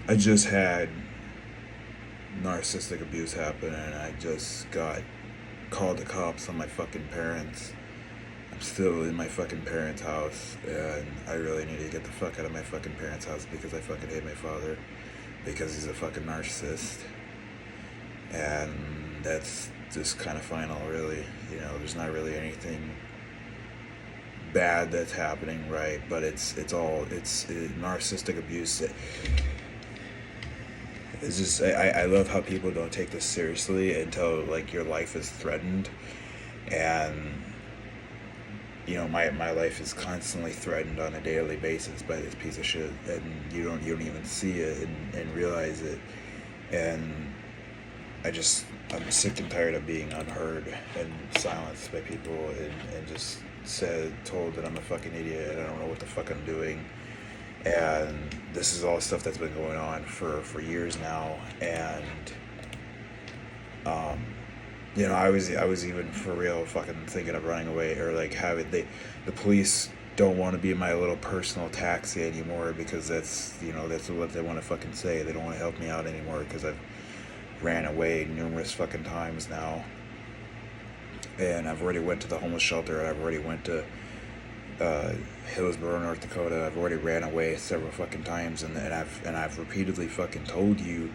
I just had narcissistic abuse happen, and I just got called the cops on my fucking parents. I'm still in my fucking parents' house, and I really need to get the fuck out of my fucking parents' house because I fucking hate my father because he's a fucking narcissist, and that's just kind of final, really. There's not really anything bad that's happening, right? But narcissistic abuse. It's just I love how people don't take this seriously until like your life is threatened, and my life is constantly threatened on a daily basis by this piece of shit, and you don't even see it and realize it, and I'm sick and tired of being unheard and silenced by people, and just told that I'm a fucking idiot and I don't know what the fuck I'm doing. And this is all stuff that's been going on for years now. And um, I was even for real fucking thinking of running away, or like having the police don't want to be my little personal taxi anymore, because that's what they want to fucking say. They don't want to help me out anymore because I've ran away numerous fucking times now, and I've already went to the homeless shelter. I've already went to uh, Hillsborough, North Dakota. I've already ran away several fucking times, and I've repeatedly fucking told you,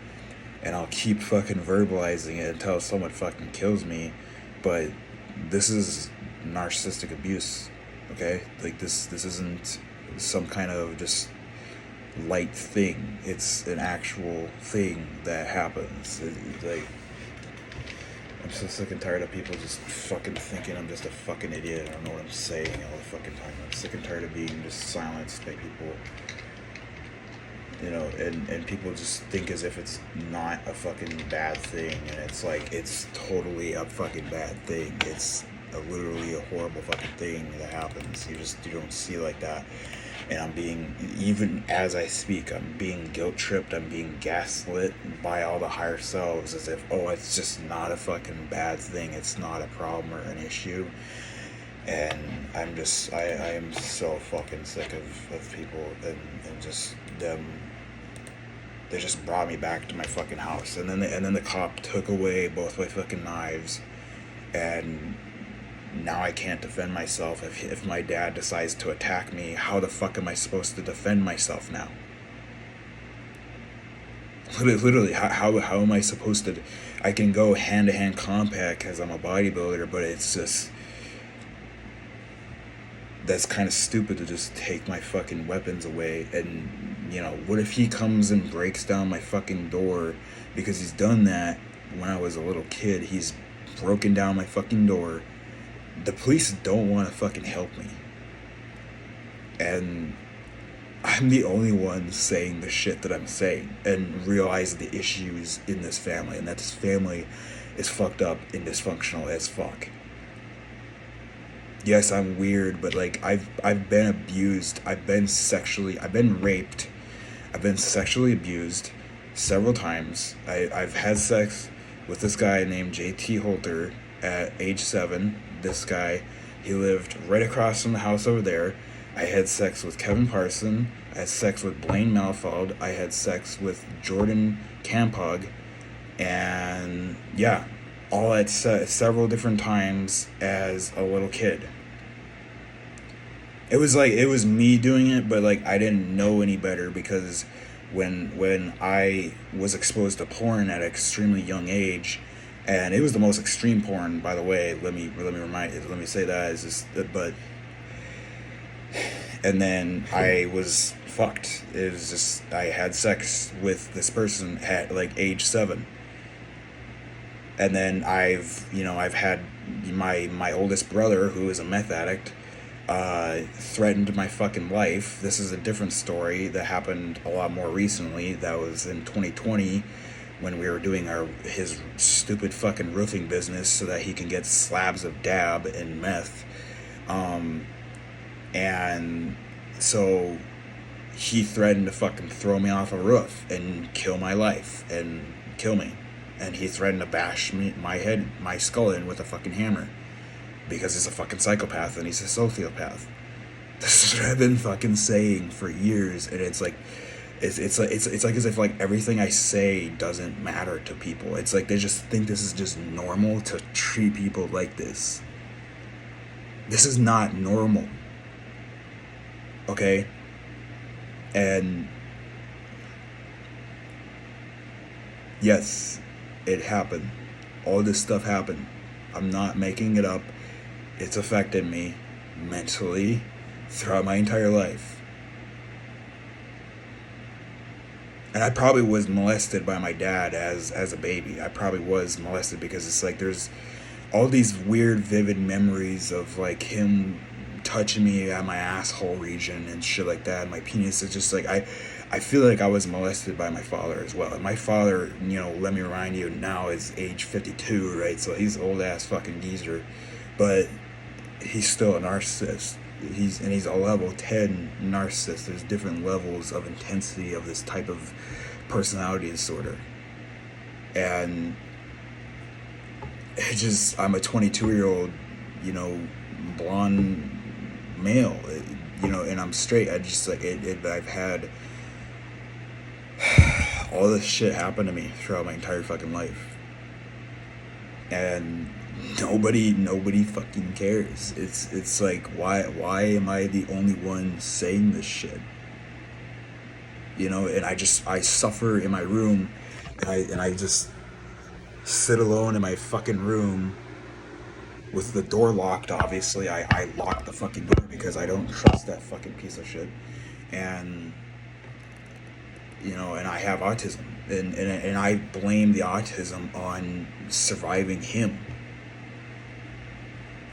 and I'll keep fucking verbalizing it until someone fucking kills me. But this is narcissistic abuse, okay? Like this isn't some kind of just light thing. It's an actual thing that happens. Like, I'm so sick and tired of people just fucking thinking I'm just a fucking idiot. I don't know what I'm saying all the fucking time. I'm sick and tired of being just silenced by people. And people just think as if it's not a fucking bad thing, and it's like it's totally a fucking bad thing. It's literally a horrible fucking thing that happens. You don't see like that. And even as I speak, I'm being guilt tripped. I'm being gaslit by all the higher selves as if, oh, it's just not a fucking bad thing. It's not a problem or an issue. And I am so fucking sick of people, and just them. They just brought me back to my fucking house, and then the cop took away both my fucking knives, and now I can't defend myself. If my dad decides to attack me, how the fuck am I supposed to defend myself now? Literally, how am I supposed to? I can go hand to hand combat because I'm a bodybuilder, but it's just that's kind of stupid to just take my fucking weapons away. And what if he comes and breaks down my fucking door? Because he's done that when I was a little kid. He's broken down my fucking door. The police don't want to fucking help me, and I'm the only one saying the shit that I'm saying, and realize the issues in this family, and that this family is fucked up and dysfunctional as fuck. Yes, I'm weird, but like I've been abused. I've been raped. I've been sexually abused several times. I've had sex with this guy named JT Holter at age 7. This guy, he lived right across from the house over there. I had sex with Kevin Parson. I had sex with Blaine Malfold. I had sex with Jordan Campog. And yeah, all at several different times as a little kid. It was me doing it, but like I didn't know any better, because when I was exposed to porn at an extremely young age, and it was the most extreme porn, by the way. Let me say that is just, but and then I was fucked. It was just I had sex with this person at like age 7, and then I've had my oldest brother, who is a meth addict, threatened my fucking life. This is a different story that happened a lot more recently. That was in 2020, when we were doing his stupid fucking roofing business so that he can get slabs of dab and meth. Um, and so he threatened to fucking throw me off a roof and kill my life and kill me. And he threatened to bash my skull in with a fucking hammer, because he's a fucking psychopath and he's a sociopath. This is what I've been fucking saying for years, and it's like it's like as if like everything I say doesn't matter to people. It's like they just think this is just normal to treat people like this. This is not normal. Okay? And yes, it happened. All this stuff happened. I'm not making it up. It's affected me mentally throughout my entire life. And I probably was molested by my dad as a baby. I probably was molested because it's like there's all these weird vivid memories of like him touching me at my asshole region and shit like that. My penis is just like I feel like I was molested by my father as well. And my father, let me remind you, now is age 52, right? So he's an old ass fucking geezer, but he's still a narcissist. He's a level 10 narcissist. There's different levels of intensity of this type of personality disorder. And I'm a 22-year-old, blonde male, and I'm straight. I just like I've had all this shit happen to me throughout my entire fucking life, and nobody fucking cares. It's like why am I the only one saying this shit? And I suffer in my room, and I just sit alone in my fucking room with the door locked. Obviously I lock the fucking door because I don't trust that fucking piece of shit. And and I have autism, and I blame the autism on surviving him.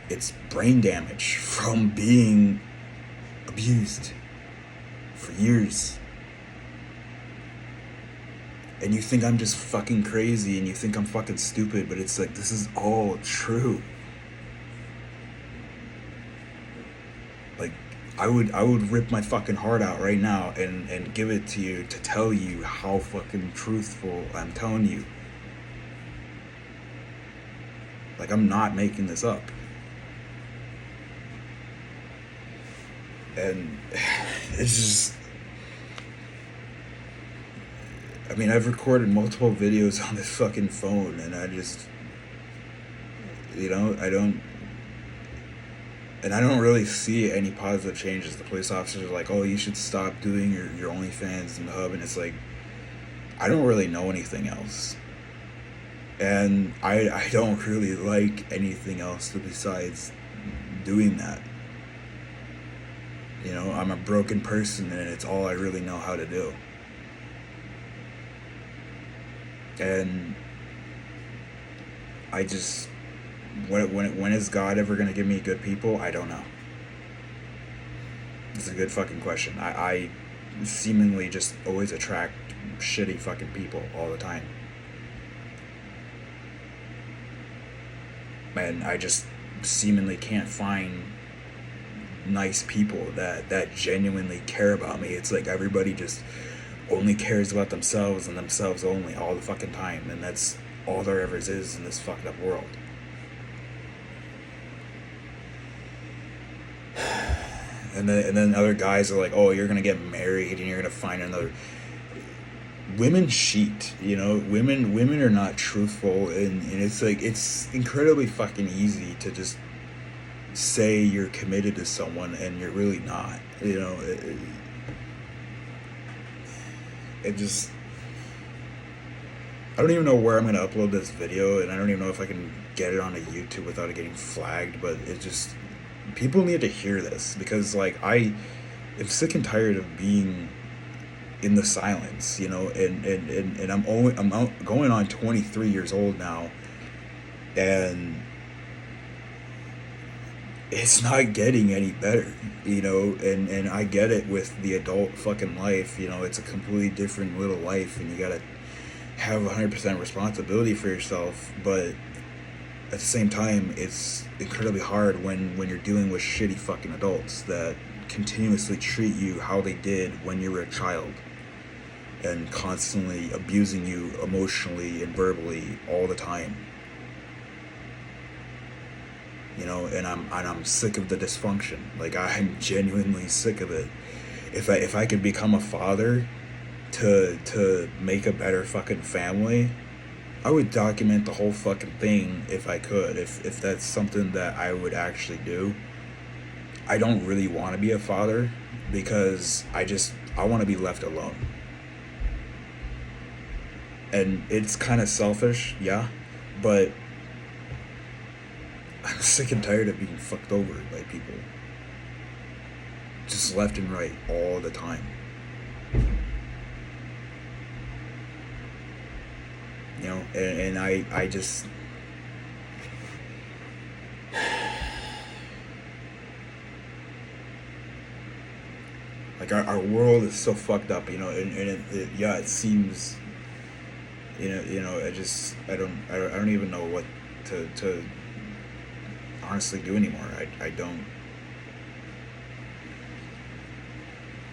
It's brain damage from being abused for years. And you think I'm just fucking crazy, and you think I'm fucking stupid, but it's like, this is all true. Like, I would rip my fucking heart out right now and give it to you to tell you how fucking truthful I'm telling you. Like, I'm not making this up. And it's just, I mean, I've recorded multiple videos on this fucking phone, and I just, I don't really see any positive changes. The police officers are like, oh, you should stop doing your OnlyFans in the hub, and it's like, I don't really know anything else. And I don't really like anything else besides doing that. I'm a broken person, and it's all I really know how to do. And I just, when is God ever going to give me good people? I don't know. It's a good fucking question. I seemingly just always attract shitty fucking people all the time. And I just seemingly can't find nice people that genuinely care about me. It's like everybody just only cares about themselves and themselves only all the fucking time, and that's all there ever is in this fucked up world. And then other guys are like, oh, you're gonna get married and you're gonna find another. Women cheat, women are not truthful, and it's like, it's incredibly fucking easy to just say you're committed to someone and you're really not. It just, I don't even know where I'm going to upload this video, and I don't even know if I can get it onto YouTube without it getting flagged, but it just, people need to hear this, because like I am sick and tired of being in the silence, and I'm going on 23 years old now, and it's not getting any better, and I get it with the adult fucking life, it's a completely different little life, and you gotta have 100% responsibility for yourself, but at the same time, it's incredibly hard when you're dealing with shitty fucking adults that continuously treat you how they did when you were a child, and constantly abusing you emotionally and verbally all the time. and I'm sick of the dysfunction. Like, I'm genuinely sick of it. If I could become a father to make a better fucking family, I would document the whole fucking thing if I could. If that's something that I would actually do. I don't really want to be a father because I want to be left alone. And it's kind of selfish, yeah, but I'm sick and tired of being fucked over by people, just left and right all the time. And I just, like, our world is so fucked up, and yeah, it seems, I don't even know what to honestly do anymore. I don't,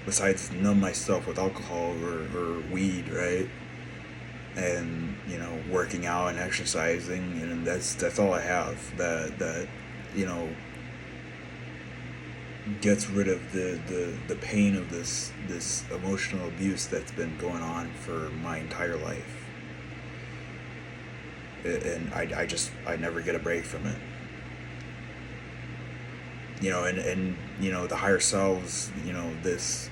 besides numb myself with alcohol or weed, right? And working out and exercising, and that's all I have that you know gets rid of the pain of this emotional abuse that's been going on for my entire life. And I never get a break from it. And the higher selves, this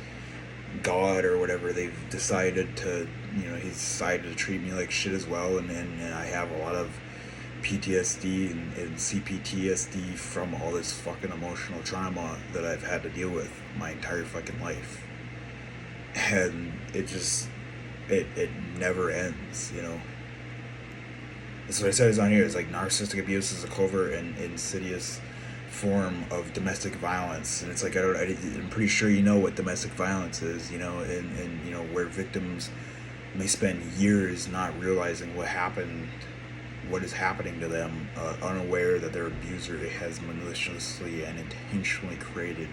God or whatever, they've decided to, he's decided to treat me like shit as well. And I have a lot of PTSD and CPTSD from all this fucking emotional trauma that I've had to deal with my entire fucking life. And it never ends. That's what I said is on here. It's like narcissistic abuse is a covert and insidious form of domestic violence. And it's like, I'm pretty sure you know what domestic violence is, and where victims may spend years not realizing what is happening to them, unaware that their abuser has maliciously and intentionally created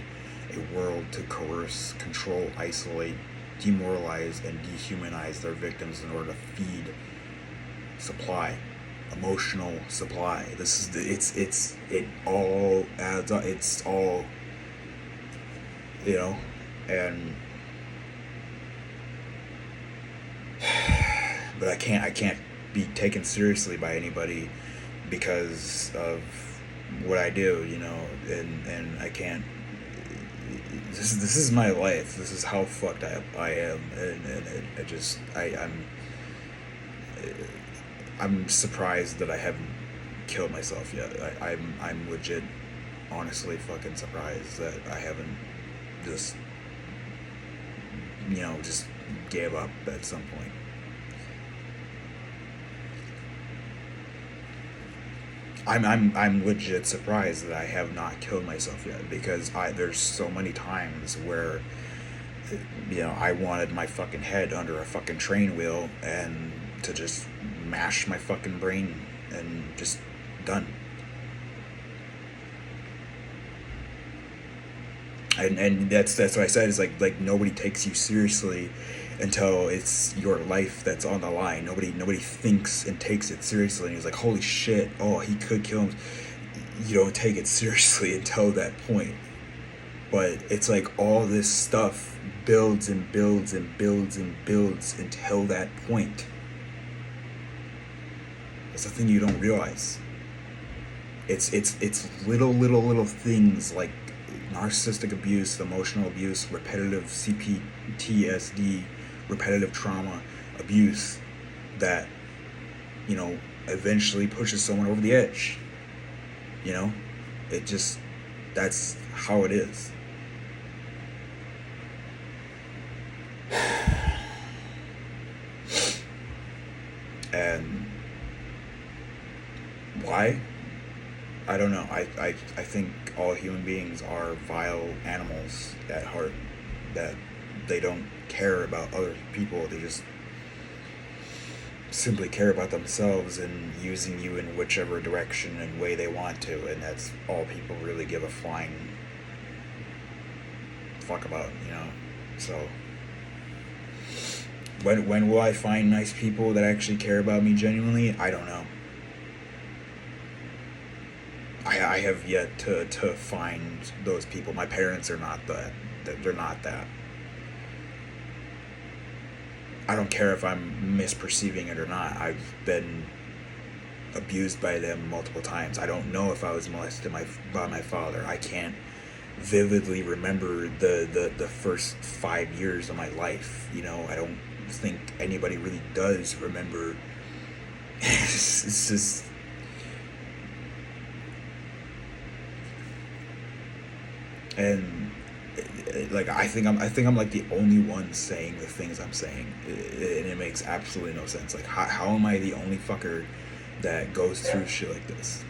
a world to coerce, control, isolate, demoralize, and dehumanize their victims in order to feed, supply, emotional supply. It all adds up. It's all, and but I can't be taken seriously by anybody because of what I do, and I can't. This is my life. This is how fucked I am, and I'm surprised that I haven't killed myself yet. I'm legit, honestly fucking surprised that I haven't just just gave up at some point. I'm legit surprised that I have not killed myself yet, because there's so many times where I wanted my fucking head under a fucking train wheel and to just mash my fucking brain and just done. And that's what I said, is like nobody takes you seriously until it's your life that's on the line. Nobody thinks and takes it seriously, and he's like, holy shit, oh, he could kill him. You don't take it seriously until that point. But it's like all this stuff builds and builds and builds and builds until that point. It's the thing you don't realize. It's little things like narcissistic abuse, emotional abuse, repetitive CPTSD, repetitive trauma abuse that eventually pushes someone over the edge. That's how it is. And why? I don't know. I think all human beings are vile animals at heart, that they don't care about other people. They just simply care about themselves and using you in whichever direction and way they want to, and that's all people really give a flying fuck about, So when will I find nice people that actually care about me genuinely? I don't know. I have yet to find those people. My parents are not that. They're not that. I don't care if I'm misperceiving it or not. I've been abused by them multiple times. I don't know if I was molested by my father. I can't vividly remember the first 5 years of my life. I don't think anybody really does remember. It's just, and like I think I'm like the only one saying the things I'm saying, and it makes absolutely no sense. Like how am I the only fucker that goes through shit like this?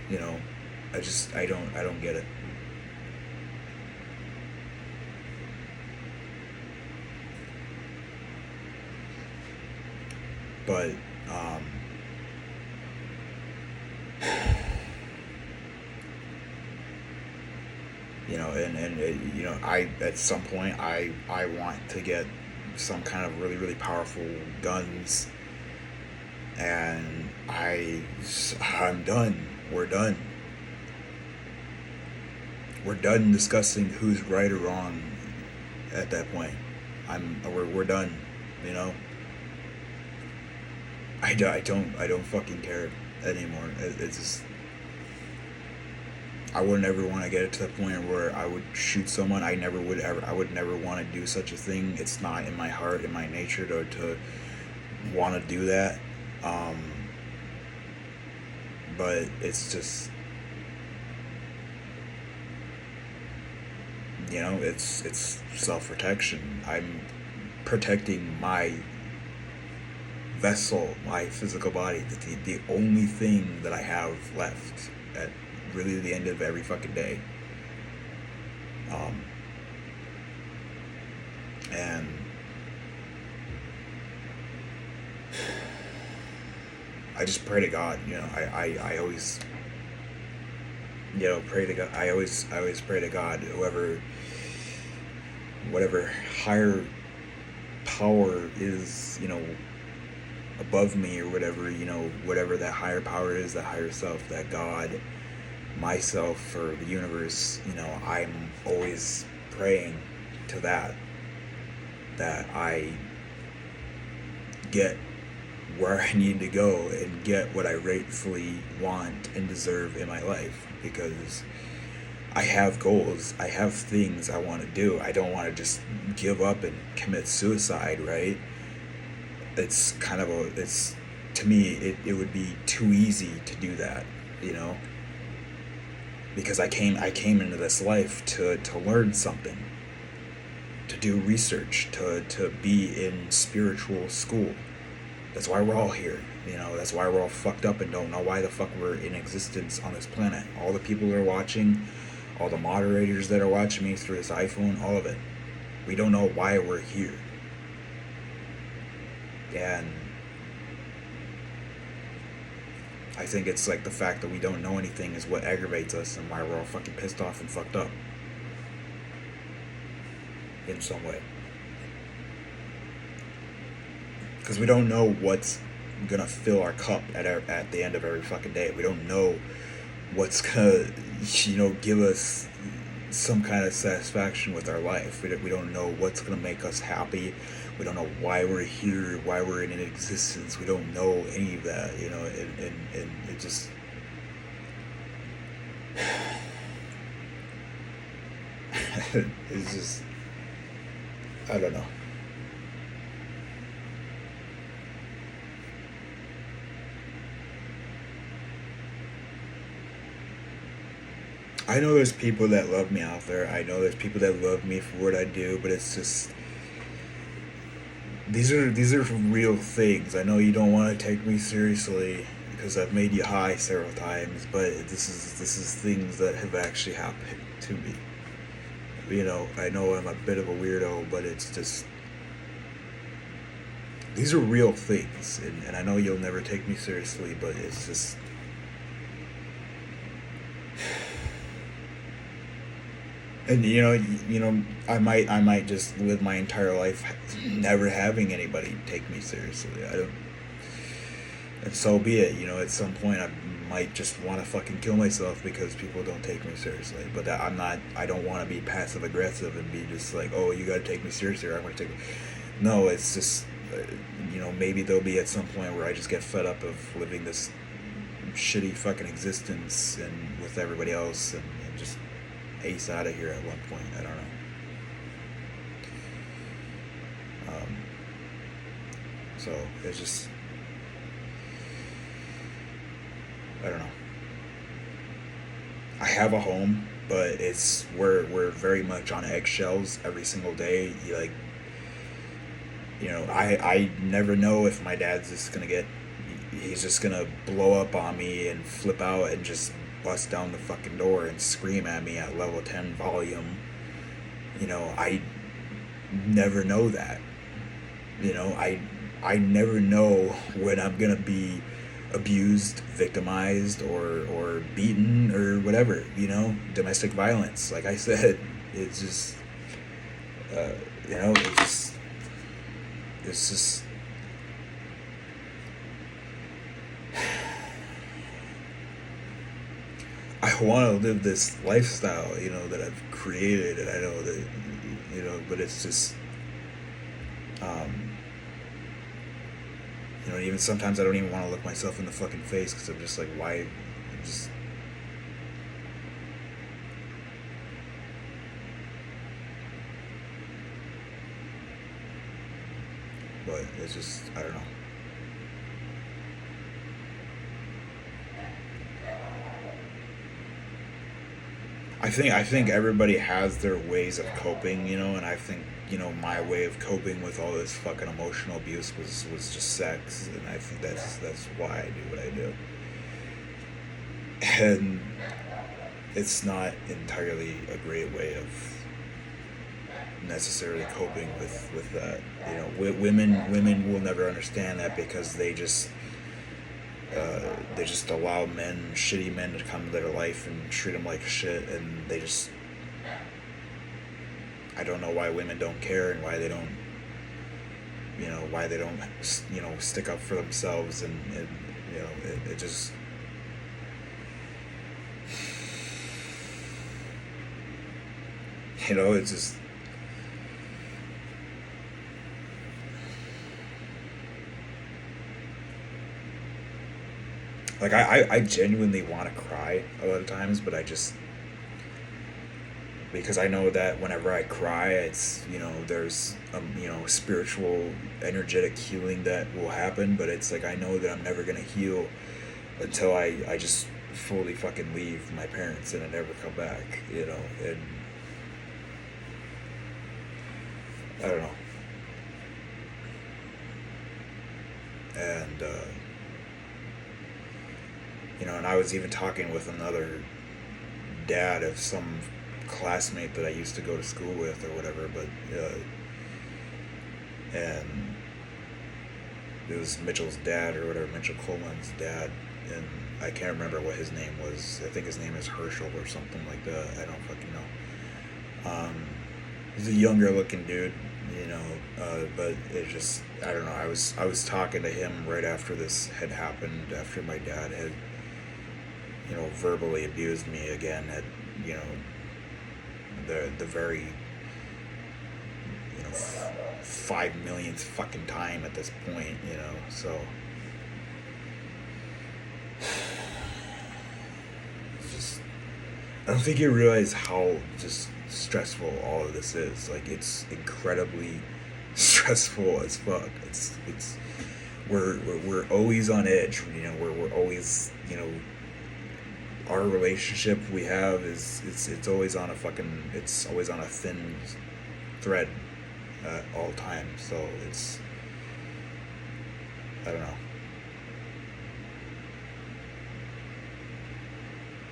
You know, I don't get it. But um, I at some point I want to get some kind of really really powerful guns, and I'm done. We're done discussing who's right or wrong at that point. We're done. You know, I don't fucking care anymore. It's just, I would never want to get it to the point where I would shoot someone. I would never want to do such a thing. It's not in my heart, in my nature to want to do that. Um, but it's just, it's self protection. I'm protecting my vessel, my physical body, the only thing that I have left at really the end of every fucking day. Um, and I just pray to God. I always, pray to God. I always pray to God, whatever higher power is, above me or whatever, whatever that higher power is, that higher self, that God, myself, or the universe, I'm always praying to that I get where I need to go and get what I rightfully want and deserve in my life, because I have goals, I have things I want to do. I don't want to just give up and commit suicide, right? It's to me, it would be too easy to do that, you know, because I came into this life to learn something, to do research, to be in spiritual school. That's why we're all here. That's why we're all fucked up and don't know why the fuck we're in existence on this planet. All the people that are watching, all the moderators that are watching me through this iPhone, all of it. We don't know why we're here. And I think it's like the fact that we don't know anything is what aggravates us and why we're all fucking pissed off and fucked up in some way. Because we don't know what's gonna fill our cup at the end of every fucking day. We don't know what's gonna, give us some kind of satisfaction with our life. We don't know what's gonna make us happy. We don't know why we're here, why we're in existence. We don't know any of that, and it just, it's just, I don't know. I know there's people that love me out there. I know there's people that love me for what I do, but it's just, these are real things. I know you don't want to take me seriously because I've made you high several times, but this is things that have actually happened to me. I know I'm a bit of a weirdo, but it's just, these are real things, and I know you'll never take me seriously, but it's just, and I might just live my entire life never having anybody take me seriously. I don't, and so be it. At some point, might just want to fucking kill myself because people don't take me seriously. But I don't want to be passive aggressive and be just like, oh, you got to take me seriously or I'm going to take. No, it's just, maybe there'll be at some point where I just get fed up of living this shitty fucking existence and with everybody else and just ace out of here at one point. I don't know. So it's just, I don't know. I have a home, but we're very much on eggshells every single day. I never know if my dad's just gonna he's just gonna blow up on me and flip out and just bust down the fucking door and scream at me at level 10 volume. I never know that. I never know when I'm gonna be abused, victimized, or beaten, or whatever. Domestic violence. Like I said, it's just, it's just. I want to live this lifestyle, that I've created, and I know that, but it's just, even sometimes I don't even want to look myself in the fucking face because I'm just like, why? I'm just. But it's just, I don't know. I think everybody has their ways of coping, and I think, my way of coping with all this fucking emotional abuse was just sex, and I think that's why I do what I do. And it's not entirely a great way of necessarily coping with that. Women will never understand that because they just allow shitty men to come into their life and treat them like shit, and I don't know why women don't care and why they don't, stick up for themselves, and it just, it's just, like, I genuinely want to cry a lot of times, but because I know that whenever I cry, it's, there's, spiritual, energetic healing that will happen, but it's like, I know that I'm never going to heal until I just fully fucking leave my parents and I never come back, and I don't know. And, and I was even talking with another dad of some classmate that I used to go to school with or whatever, but and it was Mitchell's dad or whatever, Mitchell Coleman's dad, and I can't remember what his name was. I think his name is Herschel or something like that. I don't fucking know. He's a younger looking dude, but it just, I don't know. I was talking to him right after this had happened, after my dad had, verbally abused me again at, the very, 5 millionth fucking time at this point, so it's just, I don't think you realize how just stressful all of this is. Like, it's incredibly stressful as fuck. It's we're always on edge, we're always, our relationship we have it's always on a thin thread at all times. So it's, I don't know.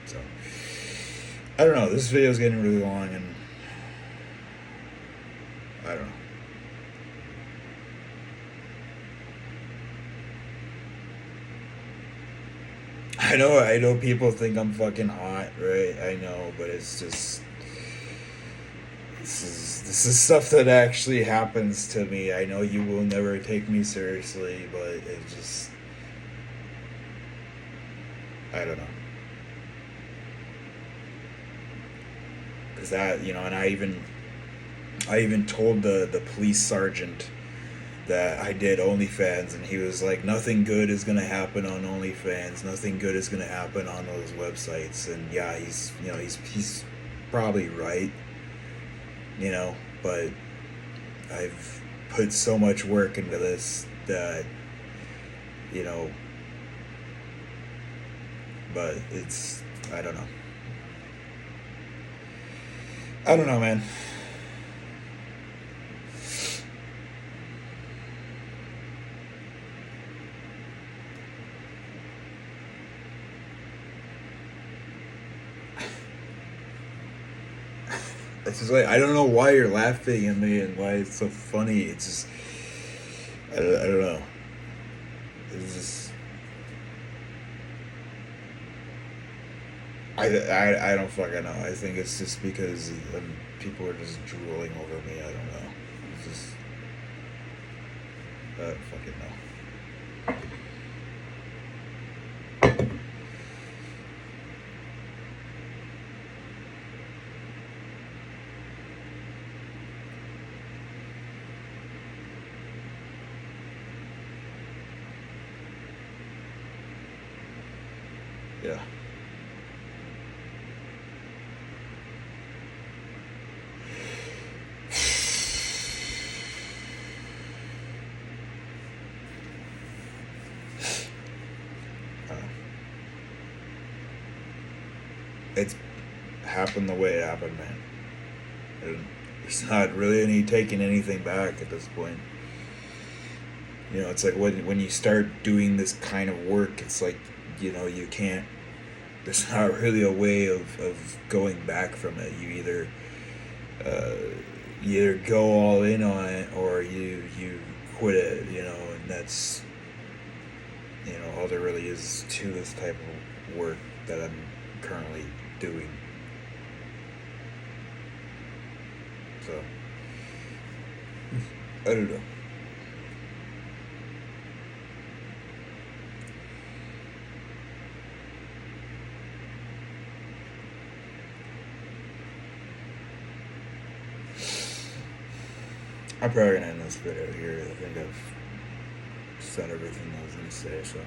So I don't know. This video is getting really long, and I don't know. I know people think I'm fucking hot, right? I know, but it's just, this is stuff that actually happens to me. I know you will never take me seriously, but it just, I don't know. Because that, and I even told the police sergeant that I did OnlyFans, and he was like, "Nothing good is gonna happen on OnlyFans. Nothing good is gonna happen on those websites." And yeah, he's probably right, but I've put so much work into this that you know, but it's I don't know. I don't know, man. It's just like I don't know why you're laughing at me and why it's so funny. It's just I don't know. It's just I don't fucking know. I think it's just because people are just drooling over me. I don't know. It's just I don't fucking know. Yeah. Uh, it's happened the way it happened, man. And there's not really any taking anything back at this point. It's like when you start doing this kind of work, it's like you can't. There's not really a way of going back from it. Uh, you either go all in on it or you quit it. And that's all there really is to this type of work that I'm currently doing. So I don't know. I'm probably gonna end this video here. I think I've said everything I was gonna say. So.